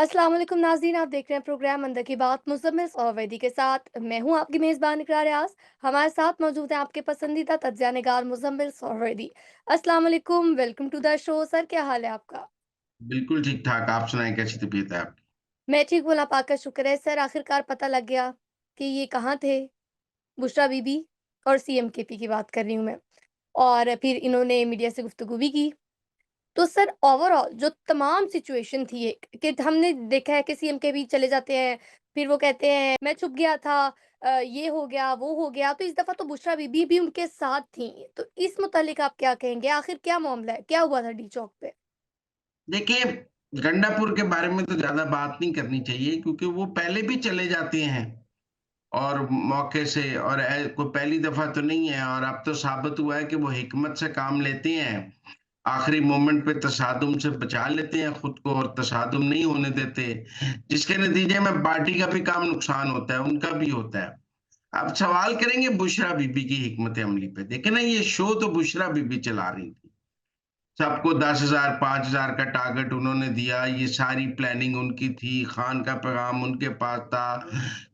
अस्सलाम वालेकुम नाज़रीन, आप देख रहे हैं प्रोग्राम अंदर की बात मुज़म्मिल सौवैदी के साथ। मैं हूं आपकी मेज़बान इकरार रियाज़। हमारे साथ मौजूद हैं आपके पसंदीदा तज्ज़िया निगार मुज़म्मिल सौवैदी। अस्सलाम वालेकुम, welcome to the show. Sir, क्या हाल है आपका? बिल्कुल ठीक-ठाक, आप सुनाएँ कैसी तबीयत है आपकी? मैं ठीक हूँ, अल्लाह पाक का शुक्र है। सर, आखिरकार पता लग गया कि ये कहाँ थे, बुशरा बीबी और सीएमकेपी की बात कर रही हूँ मैं। और फिर इन्होंने मीडिया से गुफ्तगू भी की। तो सर, ओवरऑल जो तमाम सिचुएशन थी एक कि हमने देखा है कि सीएम के भी चले जाते हैं, फिर वो कहते हैं मैं छुप गया था, ये हो गया, वो हो गया, तो इस दफ़ा तो बुशरा बीबी भी उनके साथ थीं। तो इस मुतालिक आप क्या कहेंगे? आखिर क्या मामला है? क्या हुआ था डी चौक पे? देखिए, गंडापुर के बारे में तो ज़्यादा बात नहीं करनी चाहिए क्योंकि वो पहले भी चले जाते हैं और मौके से और कोई पहली दफ़ा तो नहीं है और अब तो साबित हुआ है कि वो हिकमत से काम लेते हैं। आखिरी मोमेंट पे तसादुम से बचा लेते हैं खुद को और तसादुम नहीं होने देते, जिसके नतीजे में पार्टी का भी काम नुकसान होता है, उनका भी होता है। अब सवाल करेंगे बुशरा बीबी की हिकमत अमली पे। देखिए ना, ये शो तो बुशरा बीबी चला रही थी। सबको 10,000 5,000 का टारगेट उन्होंने दिया, ये सारी प्लानिंग उनकी थी, खान का पैगाम उनके पास था,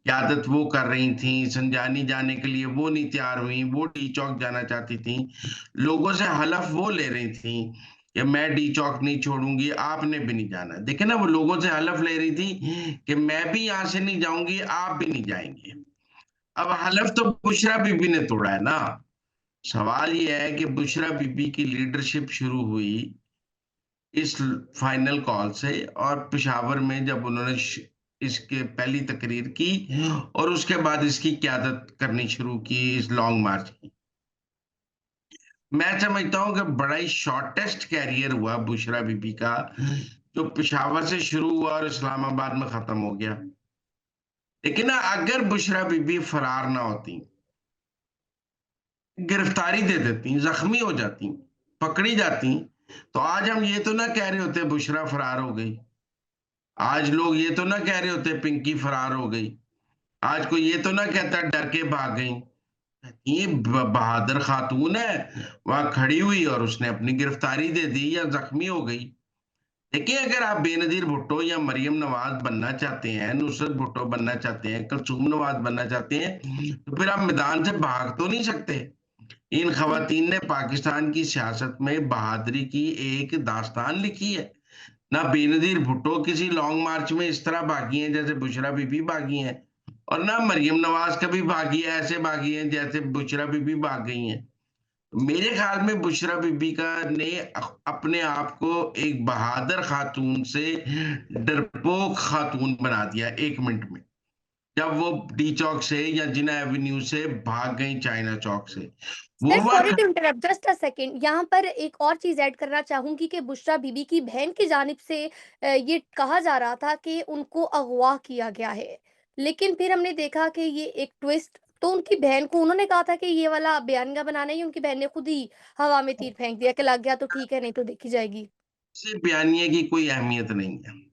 क़यादत वो कर रही थीं, संजानी जाने के लिए वो नहीं तैयार हुईं, वो डी चौक जाना चाहती थीं। लोगों से हलफ़ वो ले रही थीं कि मैं डी चौक नहीं छोड़ूँगी, आपने भी नहीं जाना। देखिए ना, वो लोगों से हलफ़ ले रही थी कि मैं भी यहाँ से नहीं जाऊँगी, आप भी नहीं जाएँगे। अब हलफ़ तो बुशरा बीबी ने तोड़ा है ना। सवाल ये है कि बुशरा बीबी की लीडरशिप शुरू हुई इस फाइनल कॉल से और पेशावर में जब उन्होंने इसके पहली तकरीर की और उसके बाद इसकी क़यादत करनी शुरू की इस लॉन्ग मार्च की। मैं समझता हूँ कि बड़ा ही शॉर्टेस्ट कैरियर हुआ बुशरा बीबी का, जो पेशावर से शुरू हुआ और इस्लामाबाद में खत्म हो गया। लेकिन ना, अगर बुशरा बीबी फरार ना होती, गिरफ्तारी दे देती, जख्मी हो जाती, पकड़ी जाती, तो आज हम ये तो ना कह रहे होते बुशरा फरार हो गई। आज लोग ये तो ना कह रहे होते पिंकी फरार हो गई। आज कोई ये तो ना कहता डर के भाग गई। ये बहादुर खातून है, वहां खड़ी हुई और उसने अपनी गिरफ्तारी दे दी या जख्मी हो गई। देखिए, अगर आप बेनजीर भुट्टो या मरियम नवाज बनना चाहते हैं, नुसरत भुट्टो बनना चाहते हैं, कुलसूम नवाज बनना चाहते हैं, तो फिर आप मैदान से भाग तो नहीं सकते। इन जी। खवातीन ने पाकिस्तान की सियासत में बहादुरी की एक दास्तान लिखी है। ना बेनज़ीर भुट्टो किसी लॉन्ग मार्च में इस तरह भागी हैं जैसे बुशरा बीबी भागी हैं और ना मरियम नवाज कभी भागी है ऐसे भागी हैं जैसे बुशरा बीबी भाग गई हैं। मेरे ख्याल में बुशरा बीबी का ने अपने आप को एक बहादुर खातून से डरपोक खातून बना दिया 1 मिनट में। जब वो डी चौक से या जिना एवेन्यू से भाग गई चाइना चौक से। वो सर, सॉरी वक़्त to interrupt, just a second. यहाँ पर एक और चीज़ ऐड करना चाहूँगी कि बुशरा बीबी की बहन की जानिब से ये कहा जा रहा था कि उनको अगवा किया गया है। लेकिन फिर हमने देखा कि ये एक ट्विस्ट, तो उनकी बहन को उन्होंने कहा था कि ये वाला बयानिया बनाना ही, उनकी बहन ने खुद ही हवा में तीर फेंक दिया कि लग गया तो ठीक है, नहीं तो देखी जाएगी। से बयानिए की कोई अहमियत नहीं है।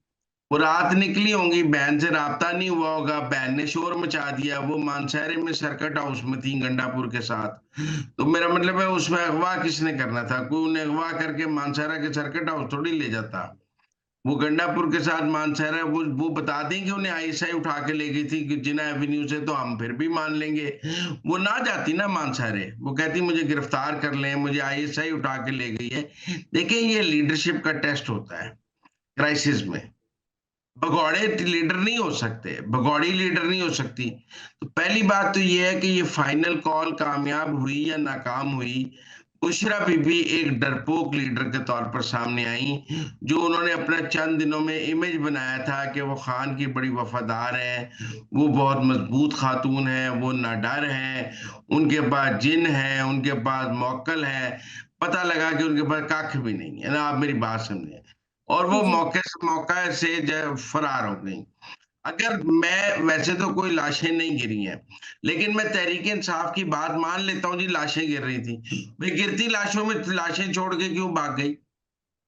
वो रात निकली होंगी, बहन से राब्ता नहीं हुआ होगा, बहन ने शोर मचा दिया, वो मानसहरे में सर्किट हाउस में थी गंडापुर के साथ। तो मेरा मतलब है उसमें अगवा किसने करना था? कोई उन्हें अगवा करके मानसहरा के सर्किट हाउस थोड़ी ले जाता। वो गंडापुर के साथ मानसहरा वो बता दें कि उन्हें आईएसआई उठा के ले गई थी कि जिना एवेन्यू से तो हम फिर भी मान लेंगे। वो ना जाती ना मानसहरे, वो कहती मुझे गिरफ्तार कर लें, मुझे आईएसआई उठा के ले गई है। देखिए, ये लीडरशिप का टेस्ट होता है क्राइसिस में। भगौड़े लीडर नहीं हो सकते, भगौड़ी लीडर नहीं हो सकती। तो पहली बात तो ये है कि ये फाइनल कॉल कामयाब हुई या नाकाम हुई, बुशरा बीबी एक डरपोक लीडर के तौर पर सामने आई, जो उन्होंने अपने चंद दिनों में इमेज बनाया था कि वो खान की बड़ी वफादार हैं, वो बहुत मजबूत खातून हैं, वो नाडर हैं, उनके पास जिन है, उनके पास मौक्कल है। पता लगा कि उनके पास कख भी नहीं है ना, आप मेरी बात समझे। और वो जी। मौके से फरार हो गई। अगर मैं वैसे तो कोई लाशें नहीं गिरी हैं, लेकिन मैं तहरीक इंसाफ की बात मान लेता हूँ जी, लाशें गिर रही थी। भाई गिरती लाशों में लाशें छोड़ के क्यों भाग गई?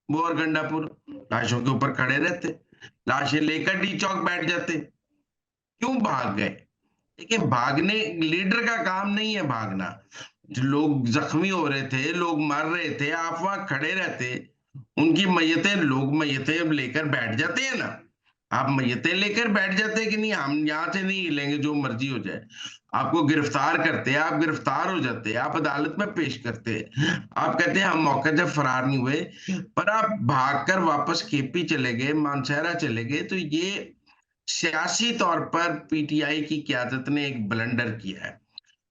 वो और गंडापुर लाशों के ऊपर खड़े रहते, लाशें लेकर डी चौक बैठ जाते, क्यों भाग गए? देखिए, भागने लीडर का काम नहीं है भागना। जो लोग जख्मी हो रहे थे, लोग मर रहे थे, आप वहां खड़े रहते, उनकी मैयतें लोग मैयतें लेकर बैठ जाते हैं ना। आप मय्यतें लेकर बैठ जाते हैं कि नहीं हम यहाँ से नहीं हिलेंगे, जो मर्जी हो जाए। आपको गिरफ्तार करते हैं, आप गिरफ्तार हो जाते हैं, आप अदालत में पेश करते हैं, आप कहते हैं हम मौके से फरार नहीं हुए, पर आप भागकर वापस केपी चले गए, मानसहरा चले गए, तो ये सियासी तौर पर पीटीआई की क्यादत ने एक ब्लंडर किया है।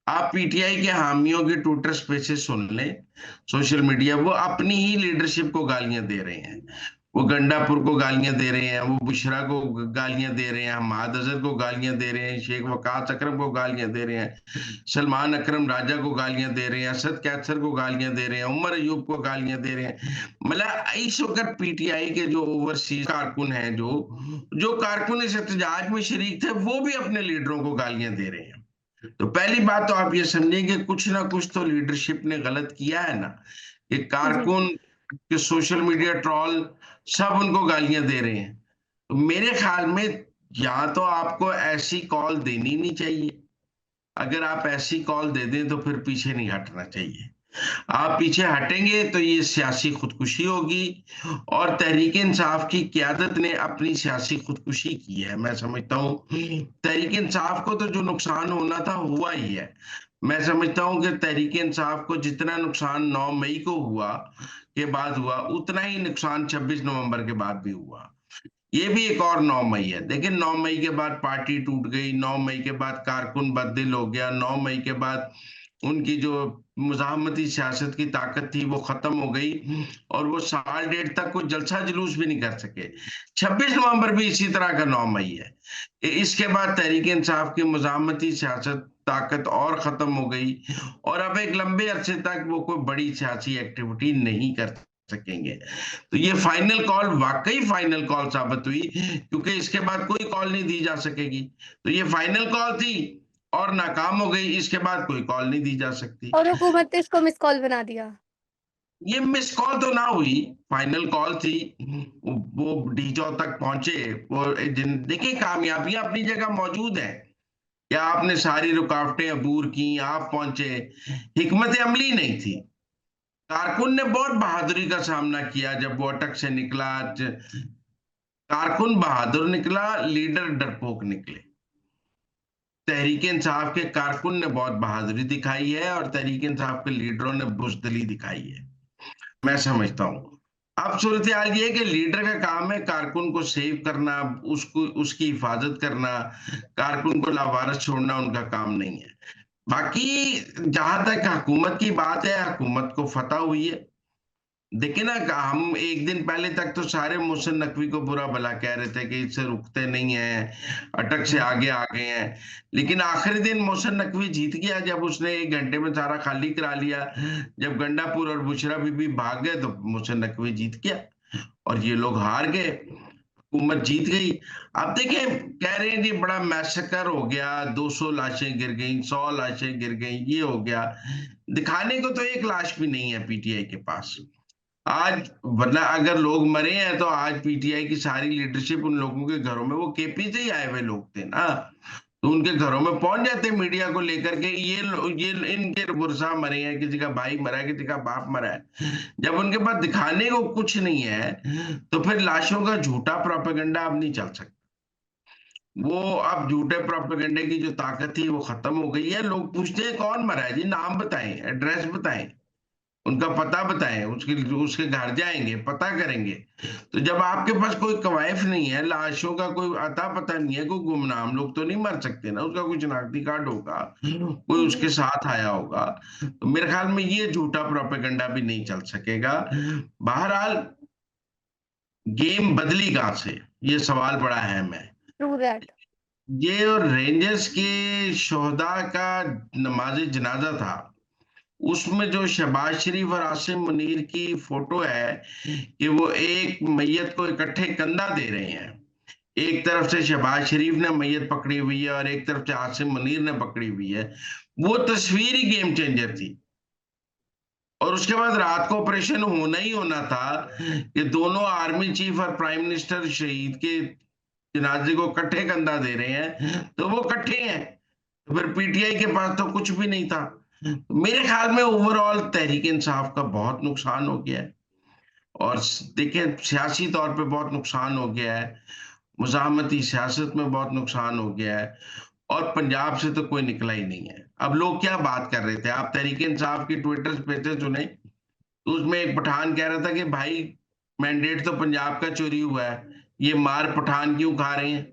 आप पीटीआई के हामियों के ट्विटर स्पेसेस सुन लें, सोशल मीडिया, वो अपनी ही लीडरशिप को गालियां दे रहे हैं। वो गंडापुर को गालियां दे रहे हैं, वो बुशरा को गालियां दे रहे हैं, हमाद अजहर को गालियां दे रहे हैं, शेख वकास अकरम को गालियां दे रहे हैं, सलमान अकरम राजा को गालियां दे रहे हैं, असद कैसर को गालियां दे रहे हैं, उमर अयूब को गालियां दे रहे हैं। मतलब इस वक्त पीटीआई के जो ओवरसीज कारकुन हैं, जो जो कारकुन इस एहतजाज में शरीक थे, वो भी अपने लीडरों को गालियां दे रहे हैं। तो पहली बात तो आप ये समझें कि कुछ ना कुछ तो लीडरशिप ने गलत किया है ना, कि जी, कारकुन के सोशल मीडिया ट्रॉल सब उनको गालियां दे रहे हैं। तो मेरे ख्याल में या तो आपको ऐसी कॉल देनी नहीं चाहिए, अगर आप ऐसी कॉल दे दें तो फिर पीछे नहीं हटना चाहिए। आप पीछे हटेंगे तो ये सियासी खुदकुशी होगी, और तहरीक इंसाफ की क्यादत ने अपनी सियासी खुदकुशी की है। मैं समझता हूँ तहरीक इंसाफ को तो जो नुकसान होना था हुआ ही है। मैं समझता हूँ कि तहरीक इंसाफ को जितना नुकसान 9 मई को हुआ के बाद हुआ, उतना ही नुकसान 26 नवंबर के बाद भी हुआ। ये भी एक और 9 मई है। देखिए 9 मई के बाद पार्टी टूट गई, 9 मई के बाद कारकुन बददिल हो गया, 9 मई के बाद उनकी जो मुज़ाहमती सियासत की ताकत थी वो खत्म हो गई, और वो साल डेढ़ तक कोई जलसा जुलूस भी नहीं कर सके। 26 नवंबर भी इसी तरह का 9 मई है। इसके बाद तहरीक इंसाफ की मुज़ाहमती सियासत ताकत और खत्म हो गई, और अब एक लंबे अरसे तक वो कोई बड़ी सियासी एक्टिविटी नहीं कर सकेंगे। तो ये फाइनल कॉल वाकई फाइनल कॉल साबित हुई, क्योंकि इसके बाद कोई कॉल नहीं दी जा सकेगी। तो ये फाइनल कॉल थी और नाकाम हो गई, इसके बाद कोई कॉल नहीं दी जा सकती। और हुकूमत ने इसको मिस कॉल बना दिया। ये मिस कॉल तो ना हुई, फाइनल कॉल थी। वो डीजो तक पहुंचे, वो देखिए कामयाबियां अपनी जगह मौजूद है। क्या आपने सारी रुकावटें अबूर की, आप पहुंचे, हिकमत अमली नहीं थी। कारकुन ने बहुत बहादुरी का सामना किया जब वो अटक से निकला। कारकुन बहादुर निकला, लीडर डरपोक निकले। तहरीक इंसाफ के कारकुन ने बहुत बहादुरी दिखाई है, और तहरीक इंसाफ के लीडरों ने बुजदिली दिखाई है। मैं समझता हूँ अब सूरत हाल ये है कि लीडर का काम है कारकुन को सेव करना, उसको उसकी हिफाजत करना, कारकुन को लावारिस छोड़ना उनका काम नहीं है। बाकी जहां तक हुकूमत की बात है, हुकूमत को फतह हुई है। देखिए ना, हम एक दिन पहले तक तो सारे मोहसिन नकवी को बुरा भला कह रहे थे कि इससे रुकते नहीं हैं, अटक से आगे आ गए हैं। लेकिन आखिरी दिन मोहसिन नकवी जीत गया, जब उसने 1 घंटे में सारा खाली करा लिया। जब गंडापुर और बुशरा बीबी भाग गए तो मोहसिन नकवी जीत गया, और ये लोग हार गए, हुकूमत जीत गई। अब देखिए, कह रहे हैं जी बड़ा मैसेकर हो गया, 200 लाशें गिर गई, 100 लाशें गिर गई, ये हो गया। दिखाने को तो एक लाश भी नहीं है पीटीआई के पास आज। वरना अगर लोग मरे हैं तो आज पीटीआई की सारी लीडरशिप उन लोगों के घरों में, वो केपी से ही आए हुए लोग थे ना, तो उनके घरों में पहुंच जाते मीडिया को लेकर के, ये इनके बुरसा मरे हैं, किसी का भाई मरा है, किसी का बाप मरा है। जब उनके पास दिखाने को कुछ नहीं है, तो फिर लाशों का झूठा प्रोपेगेंडा अब नहीं चल सकता। वो अब झूठे प्रोपेगेंडे की जो ताकत थी वो खत्म हो गई है। लोग पूछते हैं कौन मरा है जी, नाम बताएं, एड्रेस बताएं, उनका पता बताएं, उसके उसके घर जाएंगे, पता करेंगे। तो जब आपके पास कोई कवायफ नहीं है, लाशों का कोई अता पता नहीं है, कोई गुमनाम लोग तो नहीं मर सकते ना, उसका कोई शनाख्ती कार्ड होगा, कोई जी। उसके साथ आया होगा। तो मेरे ख्याल में ये झूठा प्रोपेगेंडा भी नहीं चल सकेगा। बहरहाल गेम बदली कहां से, ये सवाल बड़ा अहम है। True that. ये और रेंजर्स के शोहदा का नमाज जनाजा था, उसमें जो शहबाज शरीफ और आसिम मुनीर की फोटो है कि वो एक मैयत को इकट्ठे कंधा दे रहे हैं। एक तरफ से शहबाज शरीफ ने मैयत पकड़ी हुई है और एक तरफ से आसिम मुनीर ने पकड़ी हुई है। वो तस्वीर ही गेम चेंजर थी। और उसके बाद रात को ऑपरेशन होना ही होना था कि दोनों आर्मी चीफ और प्राइम मिनिस्टर शहीद के जनाजे को इकट्ठे कंधा दे रहे हैं, तो वो इकट्ठे हैं। तो फिर पीटीआई के पास तो कुछ भी नहीं था। मेरे ख्याल में ओवरऑल तहरीक इंसाफ का बहुत नुकसान हो गया है, और देखिए सियासी तौर पे बहुत नुकसान हो गया है। मुज़ाहमती सियासत में बहुत नुकसान हो गया है और पंजाब से तो कोई निकला ही नहीं है। अब लोग क्या बात कर रहे थे, आप तहरीक-ए-इंसाफ की ट्विटर स्पेसेस सुने, तो उसमें एक पठान कह रहा था कि भाई मैंडेट तो पंजाब का चोरी हुआ है, ये मार पठान क्यों खा रहे हैं?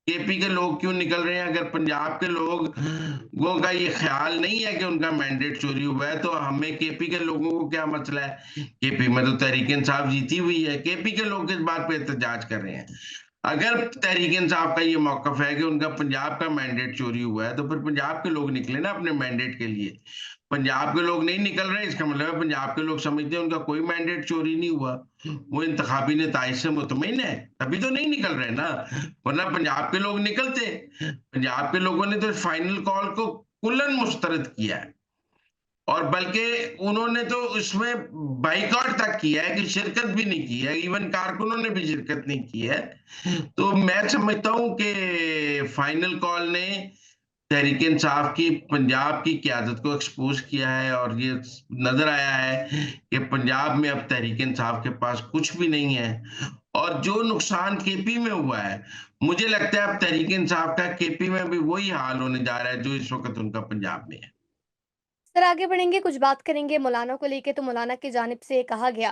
केपी के लोग क्यों निकल रहे हैं? अगर पंजाब के लोगों का ये ख्याल नहीं है कि उनका मैंडेट चोरी हुआ है, तो हमें केपी के लोगों को क्या मसला है? केपी में तो तहरीक-ए-इंसाफ जीती हुई है, केपी के लोग किस बात पे एहतजाज कर रहे हैं? अगर तहरीक-ए-इंसाफ का ये मौक़िफ़ है कि उनका पंजाब का मैंडेट चोरी हुआ है, तो फिर पंजाब के लोग निकले ना अपने मैंडेट के लिए। पंजाब के लोग नहीं निकल रहे, इसका मतलब है पंजाब के लोग समझते हैं उनका कोई मैंडेट चोरी नहीं हुआ। वो इंतखाबी नताइज से मुतमईन है, तभी तो नहीं निकल रहे ना, वरना पंजाब के लोग निकलते। पंजाब के लोगों ने तो फाइनल कॉल को कुल्लन मुस्तरद किया है और बल्कि उन्होंने तो उसमें बायकॉट तक किया है कि शिरकत भी नहीं की है, इवन कारकुनों ने भी शिरकत नहीं की है। तो मैं समझता हूँ कि फाइनल कॉल ने तहरीक इंसाफ की पंजाब की क़यादत को एक्सपोज़ किया है और ये नज़र आया है कि पंजाब में अब तहरीक इंसाफ के पास कुछ भी नहीं है और जो नुकसान केपी में हुआ है, मुझे लगता है अब तहरीक इंसाफ का केपी में भी वही हाल होने जा रहा है जो इस वक़्त उनका पंजाब में है। सर आगे बढ़ेंगे, कुछ बात करेंगे मौलाना को लेके। तो मौलाना की जानिब से कहा गया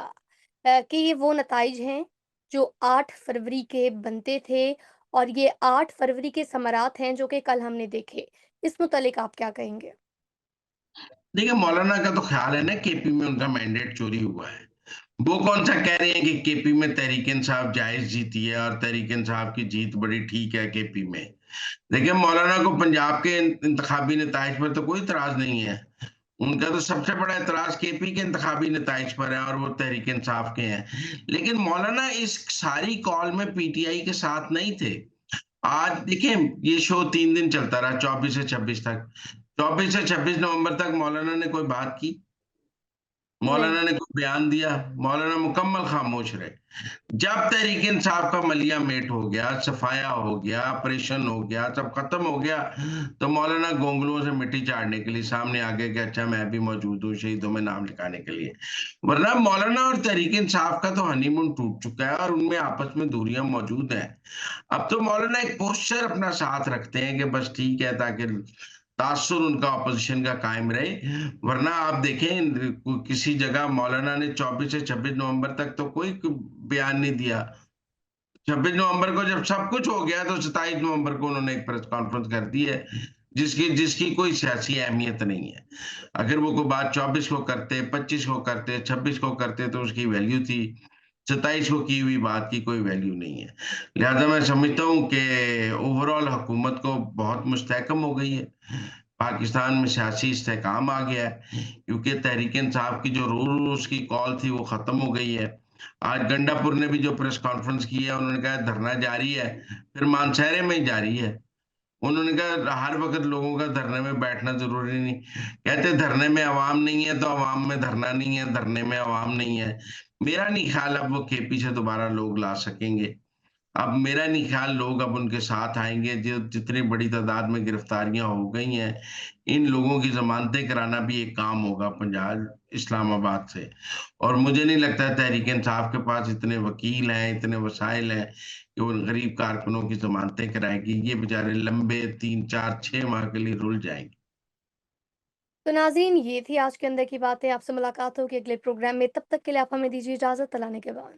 कि ये वो नताइज हैं जो 8 फरवरी के बनते थे और ये 8 फरवरी के समरात हैं जो कि कल हमने देखे। इस मुतालिक आप क्या कहेंगे? देखिए, मौलाना का तो ख़्याल है ना केपी में उनका मैंडेट चोरी हुआ है। वो कौन-सा कह रहे हैं कि केपी में तहरीक-ए-इंसाफ जायज़ जीती है और तहरीक-ए-इंसाफ की जीत बड़ी ठीक है केपी में। देखिए, मौलाना को पंजाब के इंतखाबी नताइज पर तो कोई इतराज़ नहीं है। उनका तो सबसे बड़ा एतराज़ केपी के इंतखाबी नताइज पर है और वो तहरीक-ए-इंसाफ के हैं। लेकिन मौलाना इस सारी कॉल में पीटीआई के साथ नहीं थे। आज देखें, ये शो 3 दिन चलता रहा 24 से 26 तक। 24 से 26 नवंबर तक मौलाना ने कोई बात की? नहीं। मौलाना ने कोई बयान दिया? मौलाना मुकम्मल खामोश रहे। जब तहरीक इंसाफ का मलिया मेट हो गया, सफाया हो गया, ऑपरेशन हो गया, सब खत्म हो गया, तो मौलाना गोंगलुओं से मिट्टी चाटने के लिए सामने आ गए कि अच्छा मैं भी मौजूद हूँ शहीदों में नाम लिखाने के लिए। वरना मौलाना और तहरीक इंसाफ का तो हनीमून टूट चुका है और उनमें आपस में दूरियां मौजूद हैं। अब तो मौलाना एक पोस्चर अपना साथ रखते हैं कि बस ठीक है ताकि तासुर उनका अपोजिशन का कायम रहे। वरना आप देखें किसी जगह मौलाना ने 24 से 26 नवंबर तक तो कोई बयान नहीं दिया। 26 नवंबर को जब सब कुछ हो गया तो 27 नवंबर को उन्होंने एक प्रेस कॉन्फ्रेंस कर दी है जिसकी जिसकी कोई सियासी अहमियत नहीं है। अगर वो कोई बात 24 को करते, 25 को करते, 26 को करते तो उसकी वैल्यू थी। 27 को की हुई बात की कोई वैल्यू नहीं है। लिहाजा मैं समझता हूँ कि ओवरऑल हुकूमत को बहुत मुस्तहकम हो गई है। पाकिस्तान में सियासी इस्तेहकाम आ गया है क्योंकि तहरीक-ए-इंसाफ की जो रोज़ की कॉल थी वो ख़त्म हो गई है। आज गंडापुर ने भी जो प्रेस कॉन्फ्रेंस की है उन्होंने कहा धरना जारी है, फिर मानसहरे में ही जारी है। उन्होंने कहा हर वक़्त लोगों का धरने में बैठना ज़रूरी नहीं। कहते धरने में अवाम नहीं है तो अवाम में धरना नहीं है, धरने में अवाम नहीं है। मेरा नहीं ख़्याल अब वो केपी से दोबारा लोग ला सकेंगे। अब मेरा नहीं ख़्याल लोग अब उनके साथ आएँगे, जो जितनी बड़ी तादाद में गिरफ्तारियाँ हो गई हैं, इन लोगों की ज़मानतें कराना भी एक काम होगा पंजाब इस्लामाबाद से। और मुझे नहीं लगता है तहरीक-ए-इंसाफ के पास इतने वकील हैं, इतने वसाइल हैं कि वो गरीब कारकुनों की ज़मानतें कराएँगी। ये बेचारे लंबे 3, 4, 6 माह के लिए रुल जाएँगे। तो नाज़रीन, ये थी आज के अंदर की बातें। आपसे मुलाकात होगी अगले प्रोग्राम में, तब तक के लिए आप हमें दीजिए इजाज़त। अल्लाह ने के बाद।